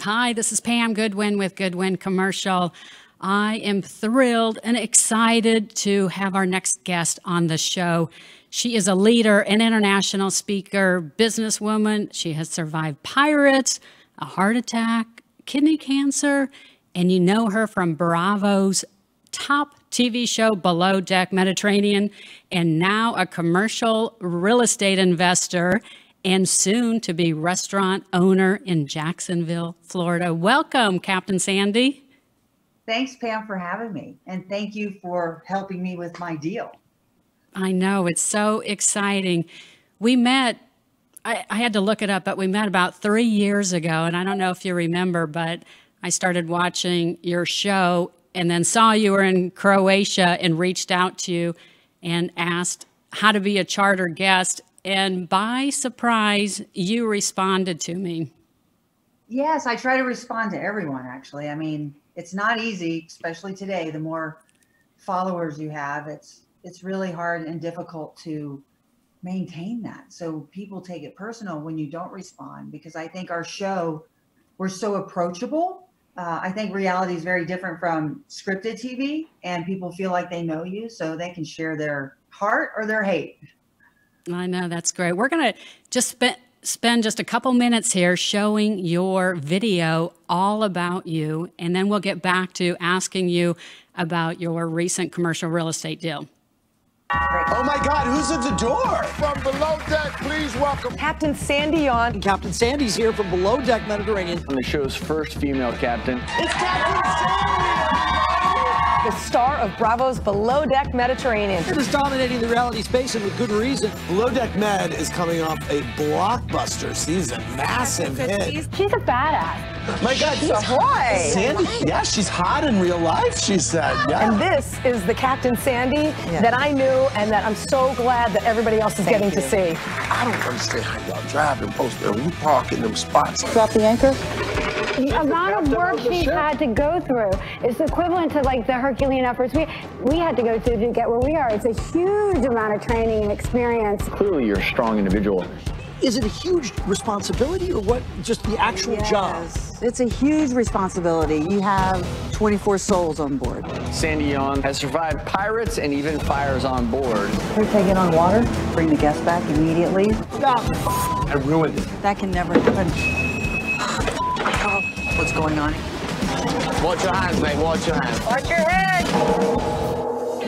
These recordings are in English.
Hi, this is Pam Goodwin with Goodwin Commercial. I am thrilled and excited to have our next guest on the show. She is a leader, an international speaker, businesswoman. She has survived pirates, a heart attack, kidney cancer, and you know her from Bravo's top TV show, Below Deck Mediterranean, and now a commercial real estate investor and soon to be restaurant owner in Jacksonville, Florida. Welcome, Captain Sandy. Thanks, Pam, for having me. And thank you for helping me with my deal. I know, it's so exciting. We met, I had to look it up, but we met about 3 years ago. And I don't know if you remember, but I started watching your show and then saw you were in Croatia and reached out to you and asked how to be a charter guest. And by surprise, you responded to me. Yes, I try to respond to everyone, actually. I mean, it's not easy, especially today. The more followers you have, it's really hard and difficult to maintain that. So people take it personal when you don't respond, because I think our show, we're so approachable. I think reality is very different from scripted TV, and people feel like they know you, so they can share their heart or their hate. I know, that's great. We're going to just spend just a couple minutes here showing your video all about you, and then we'll get back to asking you about your recent commercial real estate deal. Oh my God, who's at the door? From Below Deck, please welcome Captain Sandy Yon. Captain Sandy's here from Below Deck Mediterranean. I'm the show's first female captain. It's Captain Sandy! The star of Bravo's Below Deck Mediterranean. It is dominating the reality space, and with good reason. Below Deck Med is coming off a blockbuster season, massive hit. She's a badass. My God, Ahoy! Sandy, yeah, she's hot in real life, she said. Yeah. And this is the Captain Sandy that I knew and that I'm so glad that everybody else is getting to see. I don't understand how y'all drive and post and we park in them spots. Drop the anchor. The amount of work she's had to go through is equivalent to like the Herculean efforts we had to go through to get where we are. It's a huge amount of training and experience. Clearly, you're a strong individual. Is it a huge responsibility or what? Just the actual job? It's a huge responsibility. You have 24 souls on board. Sandy Yon has survived pirates and even fires on board. We take it on water, bring the guests back immediately. Stop. I ruined it. That can never happen. What's going on? Watch your hands, mate. Watch your hands. Watch your head!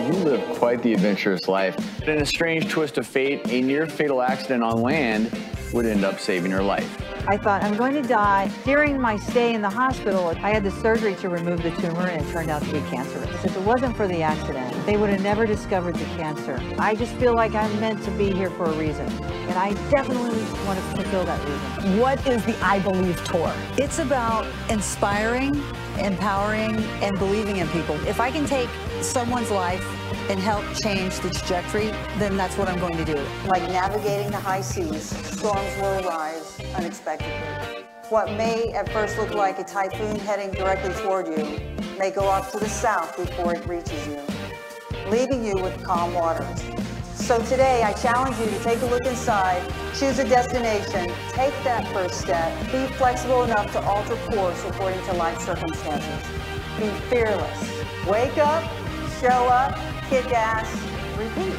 You live quite the adventurous life. But in a strange twist of fate, a near-fatal accident on land would end up saving your life. I thought, I'm going to die. During my stay in the hospital, I had the surgery to remove the tumor, and it turned out to be cancerous. If it wasn't for the accident, they would have never discovered the cancer. I just feel like I'm meant to be here for a reason, and I definitely want to fulfill that reason. What is the I Believe tour? It's about inspiring, empowering, and believing in people. If I can take someone's life and help change the trajectory, then that's what I'm going to do. Like navigating the high seas, storms will arise unexpectedly. What may at first look like a typhoon heading directly toward you may go off to the south before it reaches you, leaving you with calm waters. So today I challenge you to take a look inside, choose a destination, take that first step, be flexible enough to alter course according to life circumstances. Be fearless. Wake up, show up, kick ass, repeat.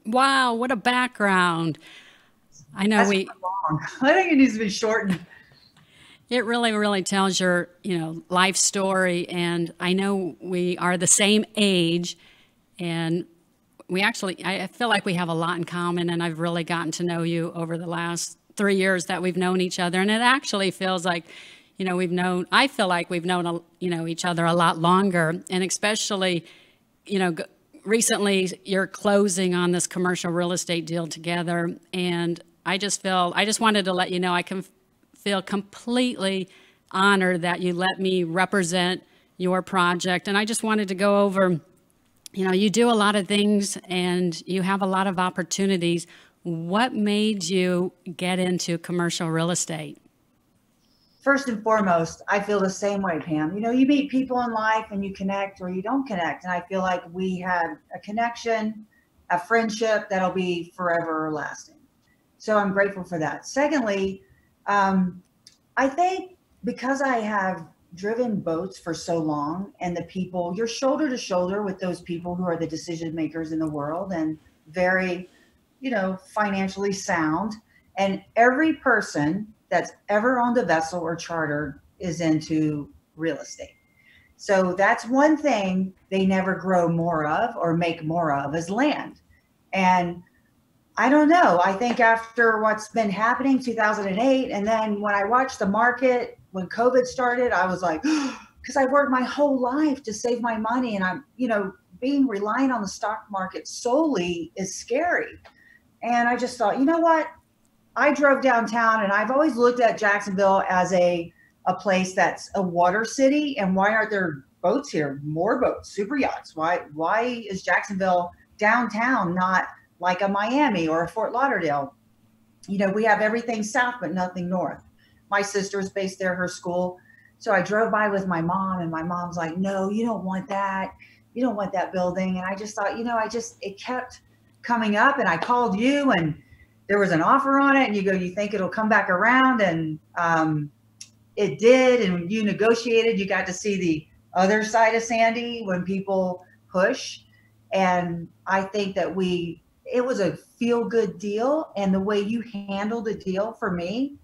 Wow, what a background. I know That's long. I think it needs to be shortened. It really, really tells your, life story. And I know we are the same age, and I feel like we have a lot in common, and I've really gotten to know you over the last 3 years that we've known each other. And it actually feels like, I feel like we've known, each other a lot longer. And especially, recently you're closing on this commercial real estate deal together. And I just wanted to let you know, I can feel completely honored that you let me represent your project. And I just wanted to go over, you do a lot of things and you have a lot of opportunities. What made you get into commercial real estate? First and foremost, I feel the same way, Pam. You meet people in life and you connect or you don't connect. And I feel like we had a connection a friendship that'll be forever lasting. So I'm grateful for that. Secondly, I think because I have driven boats for so long, and the people, you're shoulder to shoulder with those people who are the decision makers in the world and very, financially sound. And every person that's ever owned a vessel or chartered is into real estate. So that's one thing they never grow more of or make more of is land. And I don't know. I think after what's been happening 2008, and then when I watched the market, when COVID started, I was like, because I worked my whole life to save my money, and I'm, being reliant on the stock market solely is scary. And I just thought, you know what? I drove downtown, and I've always looked at Jacksonville as a place that's a water city. And why aren't there boats here? More boats, super yachts. Why is Jacksonville downtown not like a Miami or a Fort Lauderdale? We have everything south, but nothing north. My sister's based there, her school. So I drove by with my mom, and my mom's like, no, you don't want that. You don't want that building. And I just thought, it kept coming up, and I called you, and there was an offer on it, and you think it'll come back around, and it did. And when you negotiated, you got to see the other side of Sandy when people push. And I think that it was a feel-good deal, and the way you handled the deal for me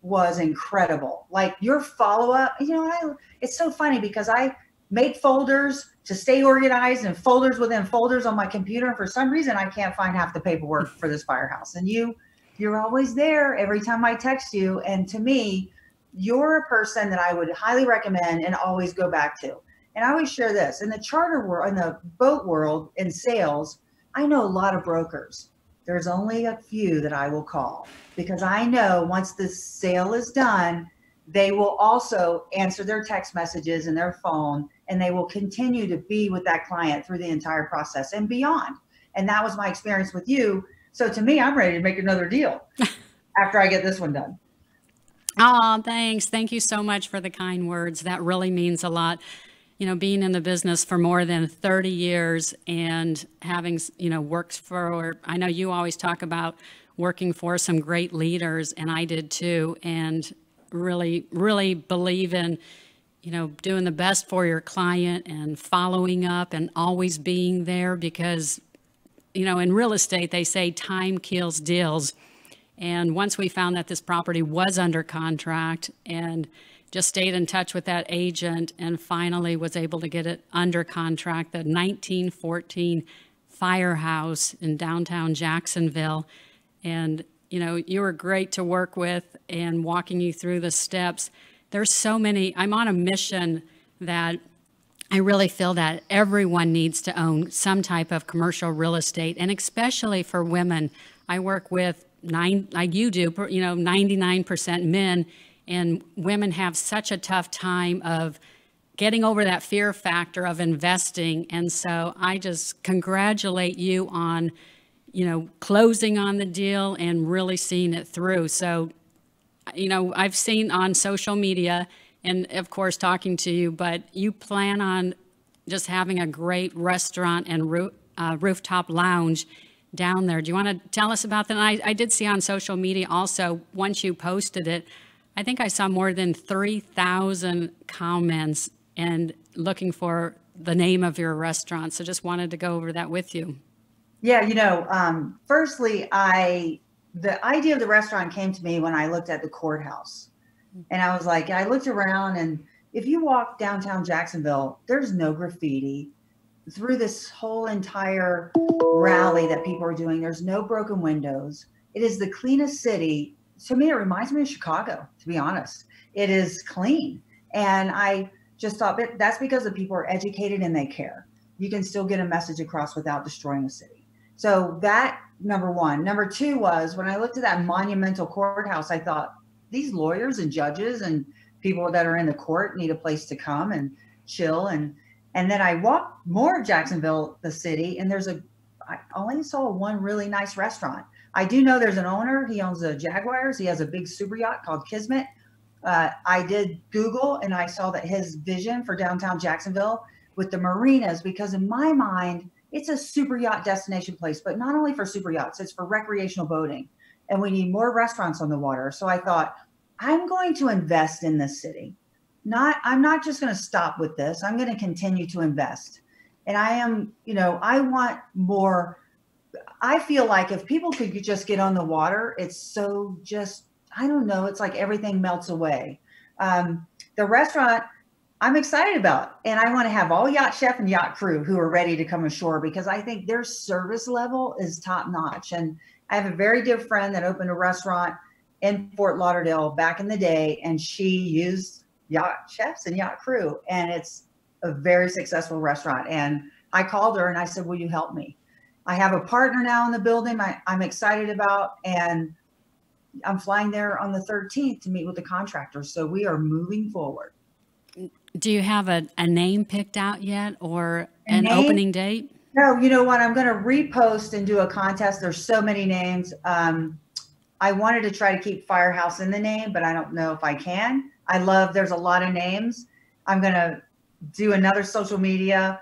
was incredible. Like your follow-up, it's so funny because I make folders to stay organized and folders within folders on my computer. And for some reason, I can't find half the paperwork for this firehouse. And you're always there every time I text you. And to me, you're a person that I would highly recommend and always go back to. And I always share this in the charter world, in the boat world, in sales, I know a lot of brokers. There's only a few that I will call because I know once the sale is done, they will also answer their text messages and their phone, and they will continue to be with that client through the entire process and beyond. And that was my experience with you. So to me, I'm ready to make another deal after I get this one done. Oh, thanks. Thank you so much for the kind words. That really means a lot. Being in the business for more than 30 years and having, worked for, I know you always talk about working for some great leaders, and I did too, and really, really believe in, doing the best for your client and following up and always being there because, in real estate, they say time kills deals. And once we found that this property was under contract and just stayed in touch with that agent and finally was able to get it under contract, the 1914 firehouse in downtown Jacksonville. And, you were great to work with and walking you through the steps. There's so many. I'm on a mission that I really feel that everyone needs to own some type of commercial real estate, and especially for women. I work with like you do, 99% men. And women have such a tough time of getting over that fear factor of investing. And so I just congratulate you on, closing on the deal and really seeing it through. So, I've seen on social media and, of course, talking to you, but you plan on just having a great restaurant and rooftop lounge down there. Do you want to tell us about that? And I did see on social media also, once you posted it, I think I saw more than 3,000 comments and looking for the name of your restaurant. So just wanted to go over that with you. Yeah, firstly, the idea of the restaurant came to me when I looked at the courthouse. And I was like, I looked around, and if you walk downtown Jacksonville, there's no graffiti. Through this whole entire rally that people are doing, there's no broken windows. It is the cleanest city. To me, it reminds me of Chicago, to be honest. It is clean. And I just thought that's because the people are educated and they care. You can still get a message across without destroying the city. So that, number one. Number two was when I looked at that monumental courthouse, I thought these lawyers and judges and people that are in the court need a place to come and chill. And then I walked more of Jacksonville, the city, and I only saw one really nice restaurant. I do know there's an owner. He owns the Jaguars. He has a big super yacht called Kismet. I did Google, and I saw that his vision for downtown Jacksonville with the marinas, because in my mind, it's a super yacht destination place, but not only for super yachts, it's for recreational boating. And we need more restaurants on the water. So I thought, I'm going to invest in this city. I'm not just going to stop with this. I'm going to continue to invest. And I am, I want more. I feel like if people could just get on the water, it's so just, I don't know, it's like everything melts away. The restaurant I'm excited about, and I want to have all yacht chef and yacht crew who are ready to come ashore, because I think their service level is top notch. And I have a very dear friend that opened a restaurant in Fort Lauderdale back in the day, and she used yacht chefs and yacht crew, and it's a very successful restaurant. And I called her and I said, will you help me? I have a partner now in the building I'm excited about, and I'm flying there on the 13th to meet with the contractors. So we are moving forward. Do you have a name picked out yet, or an opening date? No, you know what? I'm going to repost and do a contest. There's so many names. I wanted to try to keep Firehouse in the name, but I don't know if I can. There's a lot of names. I'm going to do another social media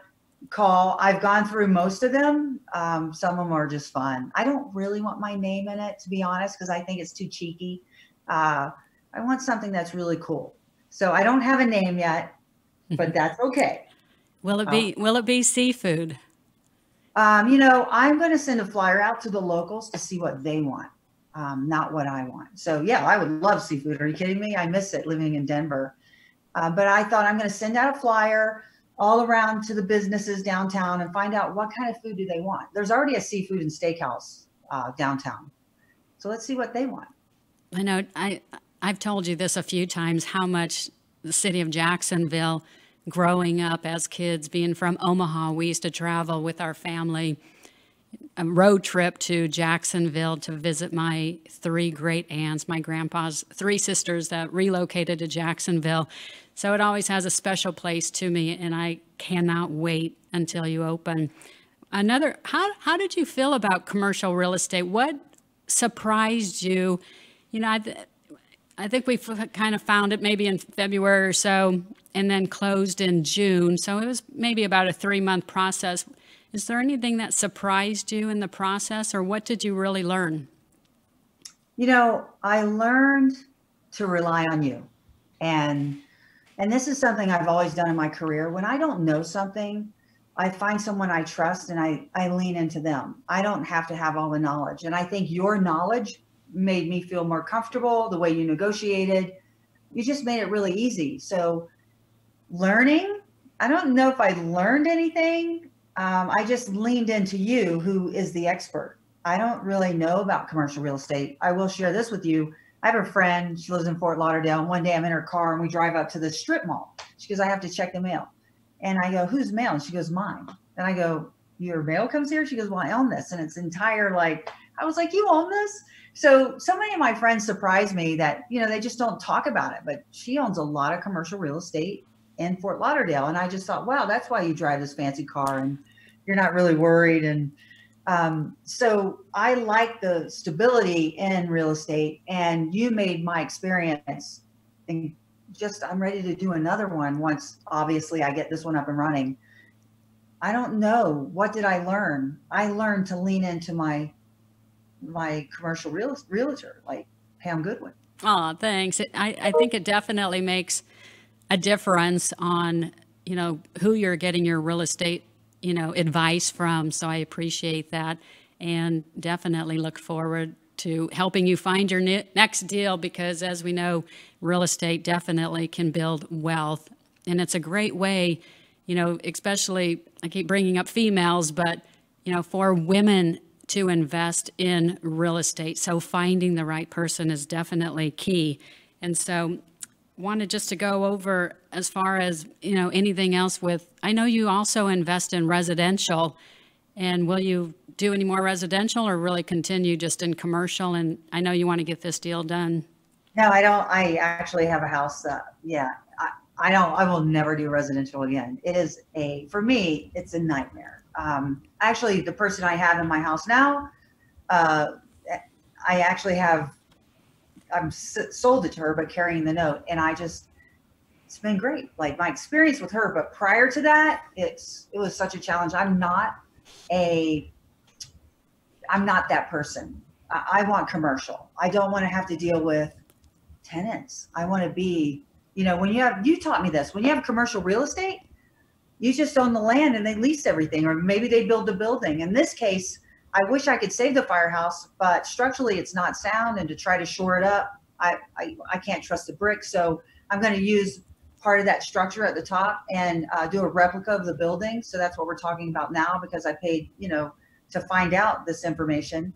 call. I've gone through most of them. Some of them are just fun. I don't really want my name in it, to be honest, because I think it's too cheeky. I want something that's really cool. So I don't have a name yet, but that's okay. Will it be seafood? I'm going to send a flyer out to the locals to see what they want, not what I want. So yeah, I would love seafood. Are you kidding me? I miss it living in Denver. But I thought I'm going to send out a flyer all around to the businesses downtown and find out what kind of food do they want. There's already a seafood and steakhouse downtown. So let's see what they want. I know I've told you this a few times, how much the city of Jacksonville, growing up as kids, being from Omaha, we used to travel with our family, a road trip to Jacksonville to visit my 3 great aunts, my grandpa's 3 sisters that relocated to Jacksonville. So it always has a special place to me, and I cannot wait until you open. How did you feel about commercial real estate? What surprised you? I think we kind of found it maybe in February or so, and then closed in June. So it was maybe about a 3-month process. Is there anything that surprised you in the process, or what did you really learn? I learned to rely on you. And this is something I've always done in my career. When I don't know something, I find someone I trust and I lean into them. I don't have to have all the knowledge. And I think your knowledge made me feel more comfortable. The way you negotiated, you just made it really easy. So learning, I don't know if I learned anything. I just leaned into you, who is the expert. I don't really know about commercial real estate. I will share this with you. I have a friend, she lives in Fort Lauderdale, and one day I'm in her car and we drive up to the strip mall. She goes, I have to check the mail. And I go, whose mail? And she goes, mine. And I go, your mail comes here? She goes, well, I own this. And it's entire, I was like, you own this? So many of my friends surprised me that, they just don't talk about it, but she owns a lot of commercial real estate in Fort Lauderdale. And I just thought, wow, that's why you drive this fancy car and you're not really worried. And so I like the stability in real estate, and you made my experience, and I'm ready to do another one once, obviously, I get this one up and running. I don't know. What did I learn? I learned to lean into my commercial realtor, like Pam Goodwin. Oh, thanks. I think it definitely makes a difference on, who you're getting your real estate, advice from. So I appreciate that, and definitely look forward to helping you find your next deal, because as we know, real estate definitely can build wealth. And it's a great way, especially, I keep bringing up females, but, for women to invest in real estate. So finding the right person is definitely key. And so wanted just to go over as far as, anything else I know you also invest in residential, and will you do any more residential or really continue just in commercial? And I know you want to get this deal done. No, I don't. I actually have a house. I will never do residential again. It is for me, it's a nightmare. Actually, the person I have in my house now, I'm sold it to her, but carrying the note. And it's been great. Like my experience with her, but prior to that, it was such a challenge. I'm not I'm not that person. I want commercial. I don't want to have to deal with tenants. I want to be, when you taught me this, when you have commercial real estate, you just own the land and they lease everything, or maybe they build a building. In this case, I wish I could save the firehouse, but structurally it's not sound, and to try to shore it up, I can't trust the brick. So I'm going to use part of that structure at the top and do a replica of the building. So that's what we're talking about now, because I paid, to find out this information.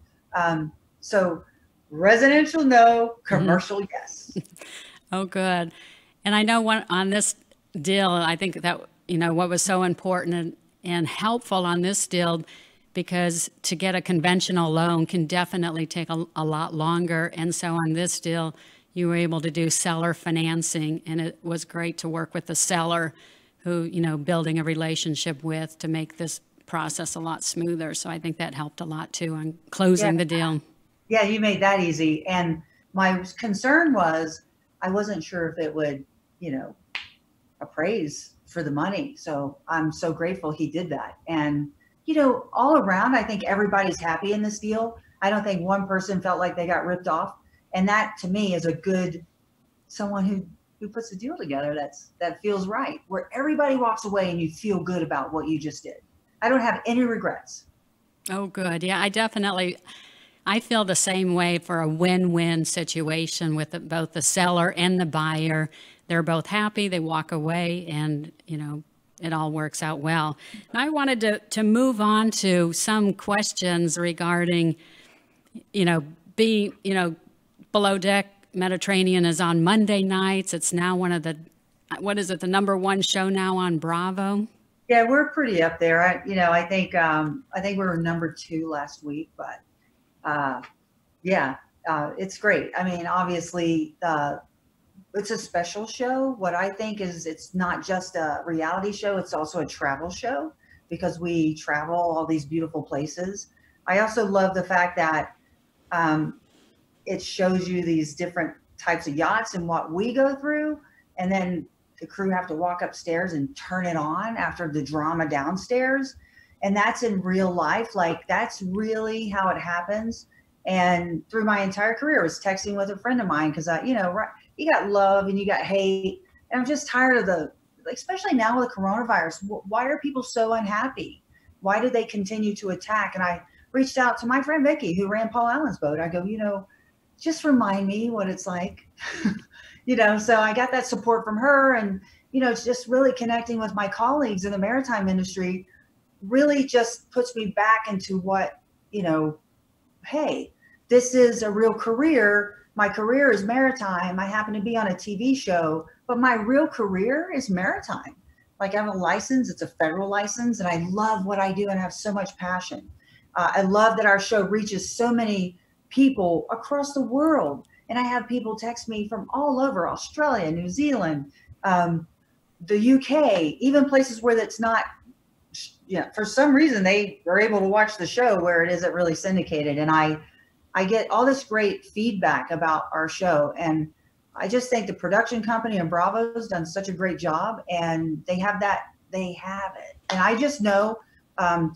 So residential, no. Commercial, yes. Oh, good. And I know on this deal, I think that, what was so important and helpful on this deal, because to get a conventional loan can definitely take a lot longer. And so on this deal, you were able to do seller financing, and it was great to work with the seller who, building a relationship with to make this process a lot smoother. So I think that helped a lot too on closing the deal. Yeah, you made that easy. And my concern was I wasn't sure if it would, appraise for the money. So I'm so grateful he did that. And, all around, I think everybody's happy in this deal. I don't think one person felt like they got ripped off. And that to me is someone who puts a deal together that feels right, where everybody walks away and you feel good about what you just did. I don't have any regrets. Oh, good. Yeah, I feel the same way for a win-win situation with both the seller and the buyer. They're both happy, they walk away, and, it all works out well. I wanted to move on to some questions regarding, Below Deck Mediterranean is on Monday nights. It's now one of the #1 show now on Bravo? Yeah, we're pretty up there. I think we were #2 last week, but it's great. I mean, obviously, it's a special show. What I think is it's not just a reality show, it's also a travel show, because we travel all these beautiful places. I also love the fact that it shows you these different types of yachts and what we go through, and then the crew have to walk upstairs and turn it on after the drama downstairs. And that's in real life. Like, that's really how it happens. And through my entire career, I was texting with a friend of mine, because you got love and you got hate. And I'm just tired of especially now with the coronavirus, why are people so unhappy? Why do they continue to attack? And I reached out to my friend Vicky, who ran Paul Allen's boat. I go, just remind me what it's like. So I got that support from her, and, just really connecting with my colleagues in the maritime industry really just puts me back into what, hey, this is a real career. My career is maritime. I happen to be on a TV show, but my real career is maritime. Like, I have a license, it's a federal license, and I love what I do and have so much passion. I love that our show reaches so many people across the world. And I have people text me from all over, Australia, New Zealand, the UK, even places where that's not, for some reason they are able to watch the show where it isn't really syndicated. And I get all this great feedback about our show. And I just think the production company and Bravo's done such a great job, and they have it. And I just know,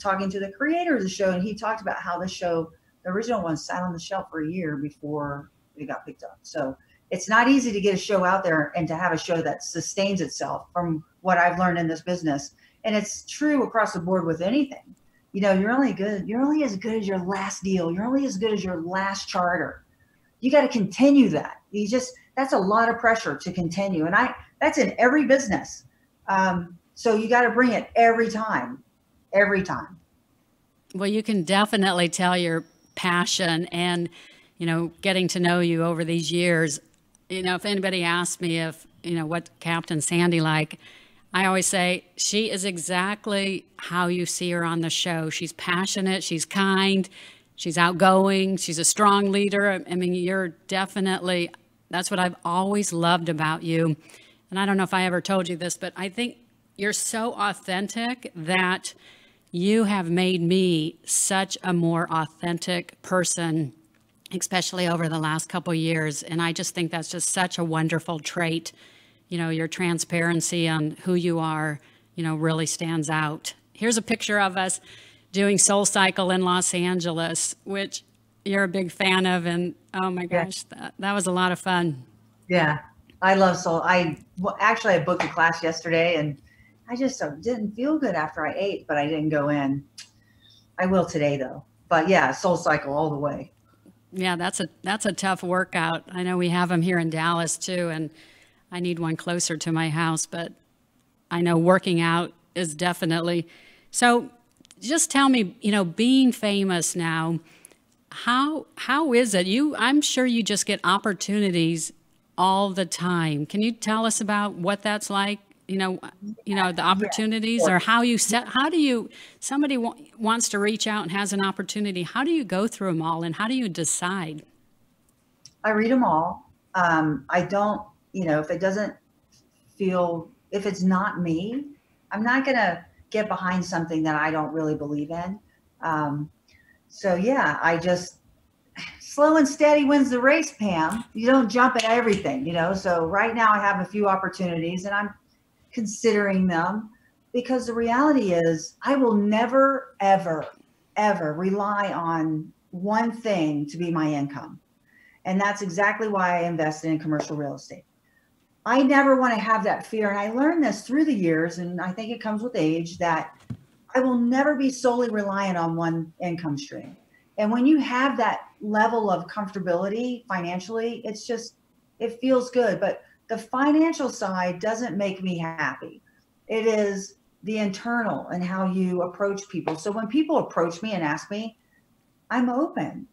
talking to the creator of the show, and he talked about how the original one sat on the shelf for a year before it got picked up. So it's not easy to get a show out there and to have a show that sustains itself, from what I've learned in this business. And it's true across the board with anything. You're only as good as your last deal. You're only as good as your last charter. You got to continue that. That's a lot of pressure to continue. And that's in every business. So you got to bring it every time. Well, you can definitely tell your passion, and, getting to know you over these years, if anybody asks me what Captain Sandy like, I always say she is exactly how you see her on the show. She's passionate, she's kind, she's outgoing, she's a strong leader. I mean, that's what I've always loved about you. And I don't know if I ever told you this, but I think you're so authentic that you have made me such a more authentic person, especially over the last couple of years. And I just think that's just such a wonderful trait. Your transparency on who you are, really stands out. Here's a picture of us doing Soul Cycle in Los Angeles, which you're a big fan of. And oh my gosh, that was a lot of fun. Yeah, I love Soul. Actually, I booked a class yesterday, and I just didn't feel good after I ate, but I didn't go in. I will today though. But yeah, Soul Cycle all the way. Yeah, that's a tough workout. I know we have them here in Dallas too, and I need one closer to my house, but I know working out is definitely. So just tell me, being famous now, how is it? I'm sure you just get opportunities all the time. Can you tell us about what that's like? The opportunities, or somebody wants to reach out and has an opportunity. How do you go through them all, and how do you decide? I read them all. I don't, if it's not me, I'm not going to get behind something that I don't really believe in. So yeah, I just, slow and steady wins the race, Pam. You don't jump at everything, so right now I have a few opportunities, and I'm considering them, because the reality is I will never, ever, ever rely on one thing to be my income. And that's exactly why I invested in commercial real estate. I never want to have that fear. And I learned this through the years, and I think it comes with age, that I will never be solely reliant on one income stream. And when you have that level of comfortability financially, it feels good. But the financial side doesn't make me happy. It is the internal and how you approach people. So when people approach me and ask me, I'm open.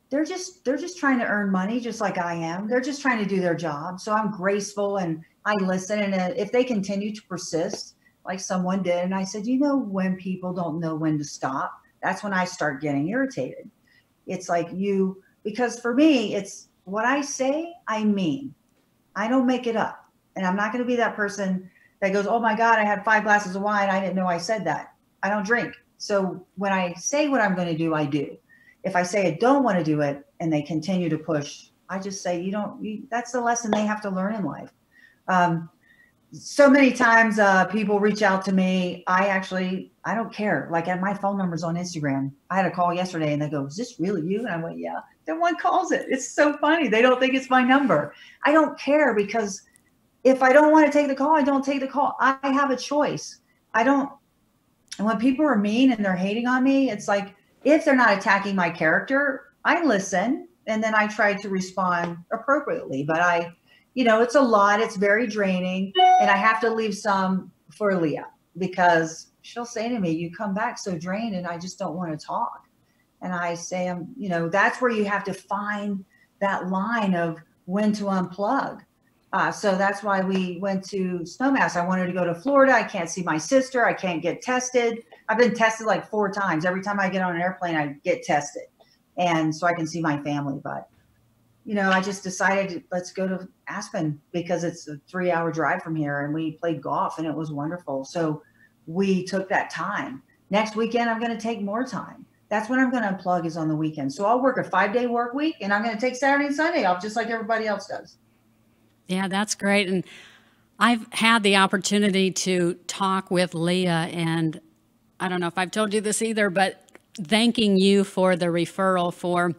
They're just trying to earn money just like I am. They're just trying to do their job. So I'm graceful and I listen. And if they continue to persist, like someone did, and I said, when people don't know when to stop, that's when I start getting irritated. It's like because for me, it's what I say, I mean. I don't make it up. And I'm not going to be that person that goes, oh my God, I had 5 glasses of wine. I didn't know I said that. I don't drink. So when I say what I'm going to do, I do. If I say I don't want to do it and they continue to push, I just say, that's the lesson they have to learn in life. So many times people reach out to me. I don't care. Like, my phone number's on Instagram. I had a call yesterday and they go, is this really you? And I went, yeah. Then one calls it. It's so funny. They don't think it's my number. I don't care, because if I don't want to take the call, I don't take the call. I have a choice. And when people are mean and they're hating on me, it's like, if they're not attacking my character, I listen and then I try to respond appropriately. But it's a lot. It's very draining. And I have to leave some for Leah, because she'll say to me, you come back so drained and I just don't want to talk. And I say, that's where you have to find that line of when to unplug. So that's why we went to Snowmass. I wanted to go to Florida. I can't see my sister. I can't get tested. I've been tested like 4 times. Every time I get on an airplane, I get tested. And so I can see my family. But, I just decided, let's go to Aspen, because it's a 3-hour drive from here. And we played golf and it was wonderful. So we took that time. Next weekend, I'm going to take more time. That's when I'm going to unplug, is on the weekend. So I'll work a 5-day work week, and I'm going to take Saturday and Sunday off, just like everybody else does. Yeah, that's great. And I've had the opportunity to talk with Leah, and I don't know if I've told you this either, but thanking you for the referral for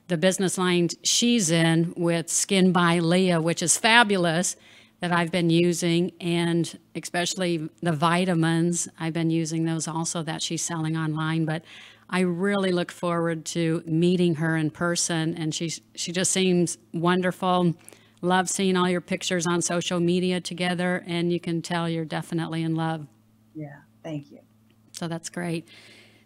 the business line she's in with Skin by Leah, which is fabulous, that I've been using, and especially the vitamins. I've been using those also that she's selling online, but I really look forward to meeting her in person, and she just seems wonderful. Love seeing all your pictures on social media together, and you can tell you're definitely in love. Yeah, thank you. So that's great.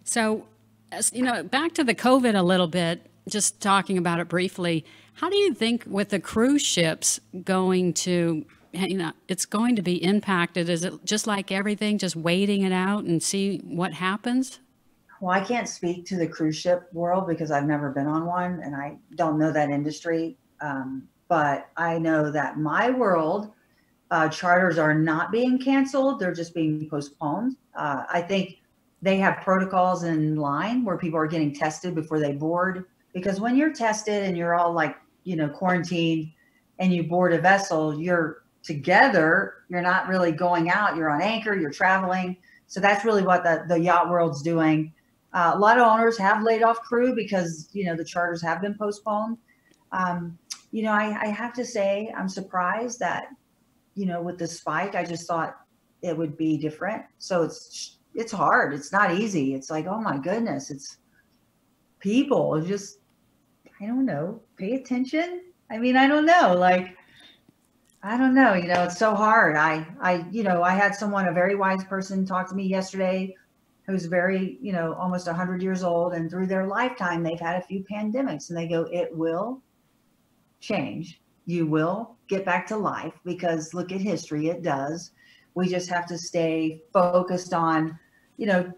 So, back to the COVID a little bit, just talking about it briefly. How do you think with the cruise ships going to, it's going to be impacted? Is it just like everything, just waiting it out and see what happens? Well, I can't speak to the cruise ship world because I've never been on one and I don't know that industry. But I know that my world, charters are not being canceled. They're just being postponed. I think they have protocols in line where people are getting tested before they board. Because when you're tested and you're all like, quarantined and you board a vessel, you're together, you're not really going out, you're on anchor, you're traveling. So that's really what the yacht world's doing. A lot of owners have laid off crew because, you know, the charters have been postponed. You know, I have to say, I'm surprised that, you know, with the spike, I just thought it would be different. So it's hard. It's not easy. It's like, oh my goodness, it's people just, I don't know, pay attention. I mean, I don't know. Like, I don't know, you know, it's so hard. You know, I had someone, a very wise person, talk to me yesterday who's very, you know, almost 100 years old. And through their lifetime, they've had a few pandemics, and they go, it will change. You will get back to life, because look at history. It does. We just have to stay focused on, you know,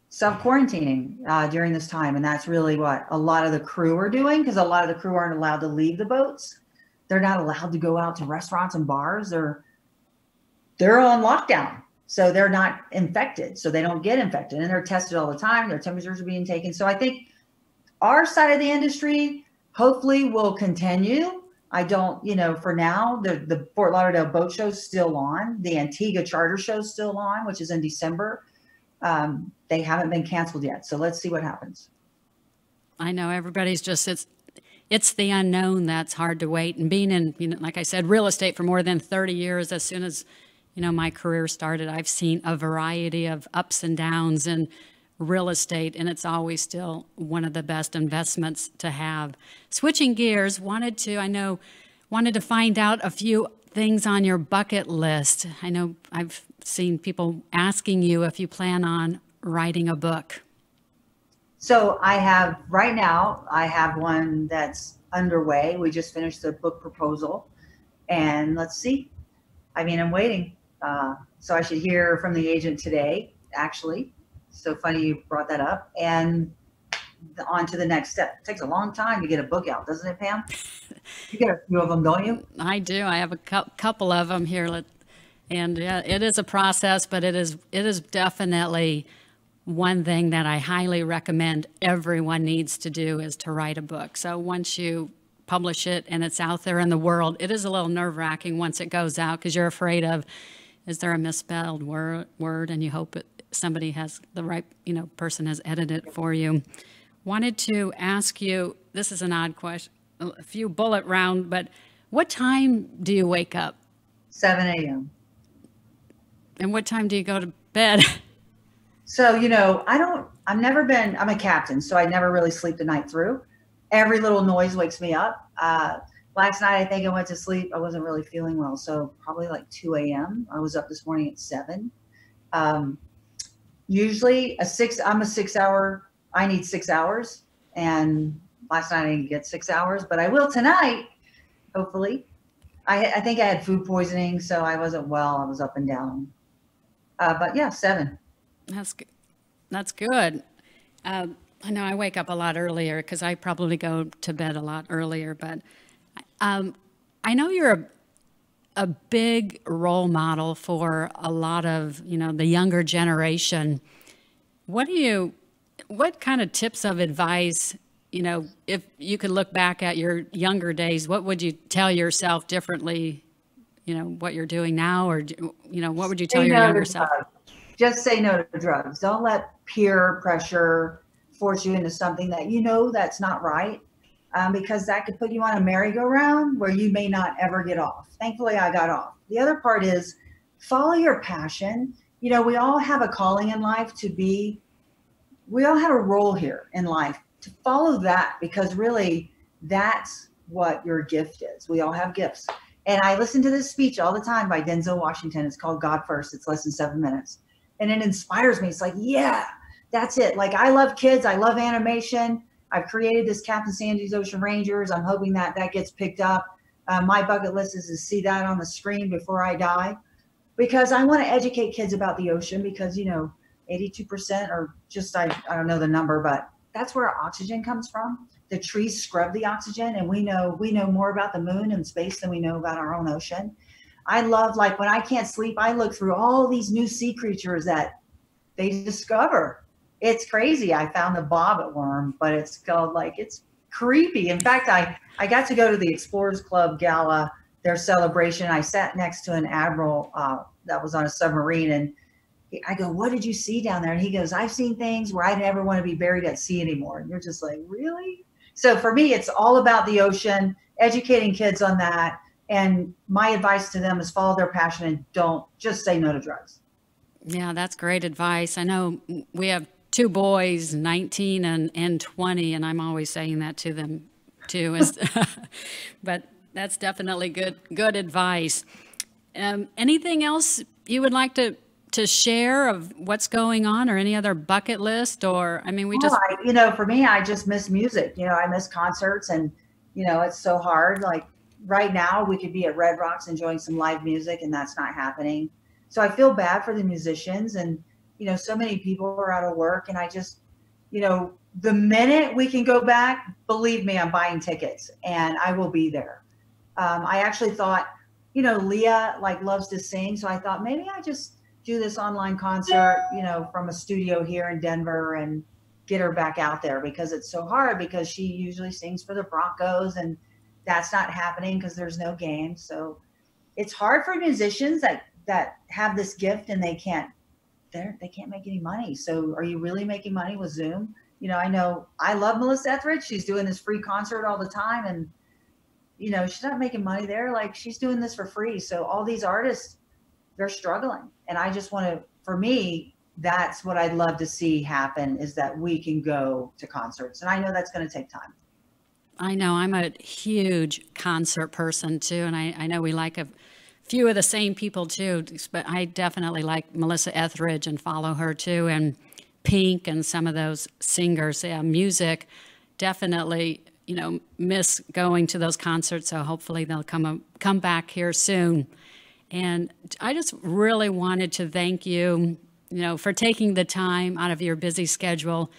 self-quarantining during this time. And that's really what a lot of the crew are doing, because a lot of the crew aren't allowed to leave the boats. They're not allowed to go out to restaurants and bars. They're on lockdown. So they're not infected. So they don't get infected, and they're tested all the time. Their temperatures are being taken. So I think our side of the industry hopefully will continue. I don't, you know, for now, the Fort Lauderdale Boat Show is still on. The Antigua Charter Show is still on, which is in December. They haven't been canceled yet. So let's see what happens. I know everybody's just, it's the unknown that's hard to wait. And being in, you know, like I said, real estate for more than 30 years, as soon as, you know, my career started, I've seen a variety of ups and downs in real estate, and it's always still one of the best investments to have. Switching gears, wanted to find out a few things on your bucket list. I know I've seen people asking you if you plan on writing a book. So right now, I have one that's underway. We just finished the book proposal, and let's see. I mean, I'm waiting. So I should hear from the agent today, actually. So funny you brought that up. And on to the next step. It takes a long time to get a book out, doesn't it, Pam? You get a few of them, don't you? I do. I have a couple of them here. And it is a process, but it is definitely one thing that I highly recommend everyone needs to do, is to write a book. So once you publish it and it's out there in the world, it is a little nerve-wracking once it goes out, because you're afraid of, is there a misspelled word? And you hope somebody has the right, you know, person has edited it for you. Wanted to ask you, this is an odd question, a few bullet round, but what time do you wake up? 7 a.m. And what time do you go to bed? So, you know, I'm a captain, so I never really sleep the night through. Every little noise wakes me up. Last night, I think I went to sleep. I wasn't really feeling well, so probably like 2 a.m. I was up this morning at 7. Usually I'm a 6 hour, I need 6 hours. And last night I didn't get 6 hours, but I will tonight, hopefully. I think I had food poisoning, so I wasn't well. I was up and down. But yeah, 7. That's good. That's good. I know I wake up a lot earlier, because I probably go to bed a lot earlier, but I know you're a big role model for a lot of, you know, the younger generation. What kind of tips of advice, you know, if you could look back at your younger days, what would you tell yourself differently, you know, what you're doing now, or, you know, what would you tell your younger self? Just say no to drugs. Don't let peer pressure force you into something that you know that's not right. Because that could put you on a merry-go-round where you may not ever get off. Thankfully, I got off. The other part is follow your passion. You know, we all have a calling in life we all have a role here in life to follow that, because really that's what your gift is. We all have gifts. And I listen to this speech all the time by Denzel Washington. It's called God First. It's less than 7 minutes. And it inspires me. It's like, yeah, that's it. Like, I love kids. I love animation. I've created this Captain Sandy's Ocean Rangers. I'm hoping that gets picked up. My bucket list is to see that on the screen before I die, because I want to educate kids about the ocean, because, you know, 82% or just, I don't know the number, but that's where our oxygen comes from. The trees scrub the oxygen, and we know more about the moon and space than we know about our own ocean. I love, like, when I can't sleep, I look through all these new sea creatures that they discover. It's crazy. I found the bobbit worm, but it's called, like, it's creepy. In fact, I got to go to the Explorers Club Gala, their celebration. I sat next to an admiral that was on a submarine, and I go, what did you see down there? And he goes, I've seen things where I never want to be buried at sea anymore. And you're just like, really? So for me, it's all about the ocean, educating kids on that. And my advice to them is follow their passion and don't just say no to drugs. Yeah, that's great advice. I know we have 2 boys, 19 and 20, and I'm always saying that to them too. But that's definitely good advice. Anything else you would like to share of what's going on, or any other bucket list? Or, I mean, for me, I just miss music. I miss concerts, and, it's so hard. Like right now we could be at Red Rocks enjoying some live music, and that's not happening. So I feel bad for the musicians, and, so many people are out of work, and I just, the minute we can go back, believe me, I'm buying tickets and I will be there. I actually thought, Leah loves to sing. So I thought maybe I just do this online concert, from a studio here in Denver and get her back out there, because it's so hard, because she usually sings for the Broncos, and that's not happening because there's no games. So it's hard for musicians that have this gift and they can't make any money. So are you really making money with Zoom? I know I love Melissa Etheridge. She's doing this free concert all the time, and, she's not making money there. Like, she's doing this for free. So all these artists, they're struggling. And I just for me, that's what I'd love to see happen, is that we can go to concerts. And I know that's going to take time. I know I'm a huge concert person too. And I know we like a few of the same people too, but I definitely like Melissa Etheridge and follow her too. And Pink and some of those singers. Yeah, music, definitely, miss going to those concerts. So hopefully they'll come back here soon. And I just really wanted to thank you, for taking the time out of your busy schedule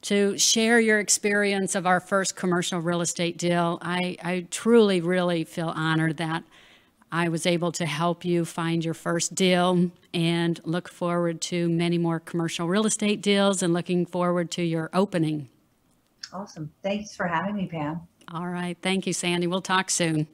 to share your experience of our first commercial real estate deal. I truly, really feel honored that I was able to help you find your first deal, and look forward to many more commercial real estate deals, and looking forward to your opening. Awesome. Thanks for having me, Pam. All right. Thank you, Sandy. We'll talk soon.